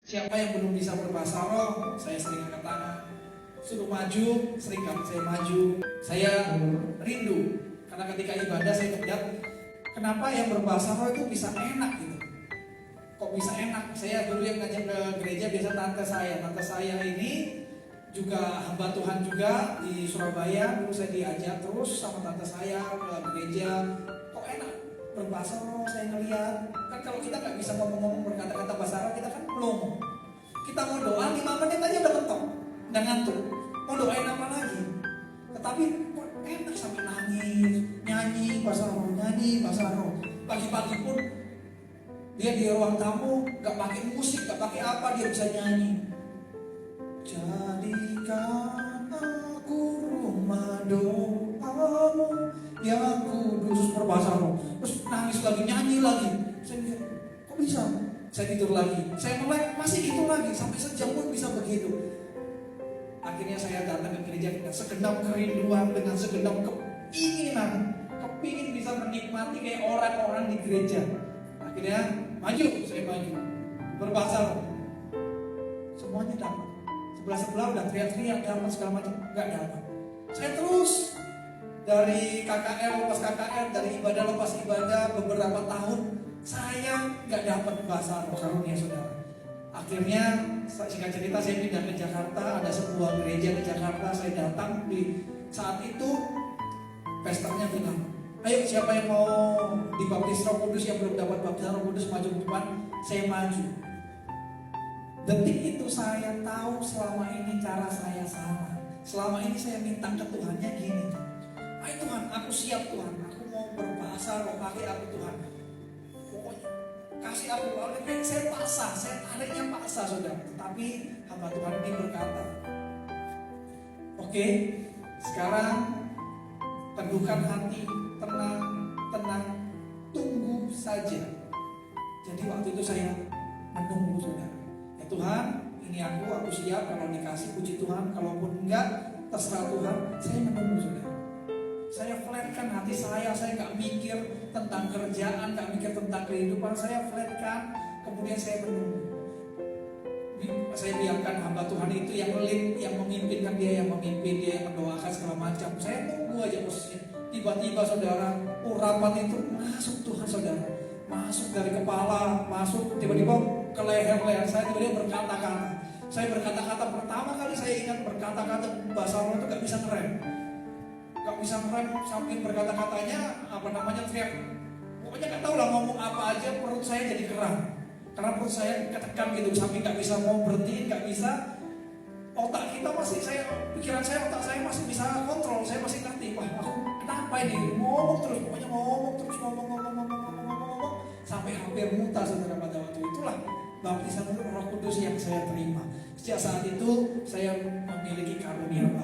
Siapa yang belum bisa berbahasa roh, saya sering angkat tangan. Suruh maju, sering kan saya maju. Saya rindu, karena ketika ibadah saya melihat kenapa yang berbahasa roh itu bisa enak gitu. Kok bisa enak? Saya dulu yang ngajak ke gereja biasa tante saya ini juga hamba Tuhan juga di Surabaya. Dulu saya diajak terus sama tante saya ke gereja. Kok enak berbahasa roh, saya ngeliat. Kan kalau kita nggak bisa ngomong-ngomong berkata-kata bahasa roh, kita kan belum. Kita mau doa 5 menit aja udah mentok, udah ngantuk. Mau doain apa lagi? Tetapi kok enak sampai nangis, nyanyi bahasa roh. Pagi-pagi pun dia di ruang tamu nggak pakai musik, nggak pakai apa, dia bisa nyanyi. Jadikan aku rumah doamu yang kudus, berbahasa roh. Terus nangis lagi, nyanyi lagi. Saya bilang, kok bisa? Saya tidur lagi, saya melek, masih gitu lagi, sampai sejam pun bisa begitu. Akhirnya saya datang ke gereja dengan segenap kerinduan, dengan segenap keinginan, kepingin bisa menikmati kayak orang-orang di gereja. Akhirnya saya maju, berbahasa roh. Semuanya dapat. Sebelah-sebelah udah teriak-teriak, dapat segala macam, nggak dapat. Saya terus dari KKR lepas KKR, dari ibadah lepas ibadah beberapa tahun, saya nggak dapat bahasa roh karunia saudara. Akhirnya singkat cerita saya pindah ke Jakarta, ada sebuah gereja di Jakarta. Saya datang di saat itu, pastornya bilang, ayo siapa yang mau dibaptis Roh Kudus, yang belum dapat baptisan Roh Kudus maju ke depan. Saya maju. Detik itu saya tahu selama ini cara saya salah. Selama ini saya minta ke Tuhannya gini, ayo Tuhan, aku siap Tuhan, aku mau berbahasa roh, pakai aku Tuhan. Pokoknya kasih aku, saya paksa, saya tariknya paksa saudara. Tapi hamba Tuhan ini berkata, oke, sekarang teduhkan hati, tenang, tunggu saja. Jadi waktu itu saya menunggu saudara. Ya Tuhan, ini aku siap, kalau dikasih puji Tuhan, kalaupun enggak terserah Tuhan. Saya menunggu saudara. Saya flatkan hati saya nggak mikir tentang kerjaan, nggak mikir tentang kehidupan, saya flatkan, kemudian saya menunggu. Saya biarkan hamba Tuhan itu yang lead, yang memimpinkan, dia yang memimpin, dia yang mendoakan segala macam. Saya tunggu aja posisinya. Tiba-tiba saudara, urapan itu masuk Tuhan saudara, masuk dari kepala, masuk tiba-tiba ke leher-leher saya, tiba-tiba berkata-kata. Saya berkata-kata, pertama kali saya ingat berkata-kata bahasa roh itu nggak bisa ngerem. Gak bisa ngerem, sambil berkata-katanya teriak. Pokoknya gak tahu lah ngomong apa aja, perut saya jadi keram. Karena perut saya ketekan gitu, sampai gak bisa mau berhenti, gak bisa. Otak kita masih, pikiran saya, otak saya masih bisa kontrol, saya masih ngerti. Wah, aku kenapa ini? Ngomong terus, pokoknya ngomong terus, ngomong. Sampai hampir muntah saudara pada waktu itulah baptisan Roh Kudus yang saya terima. Sejak saat itu saya memiliki karunia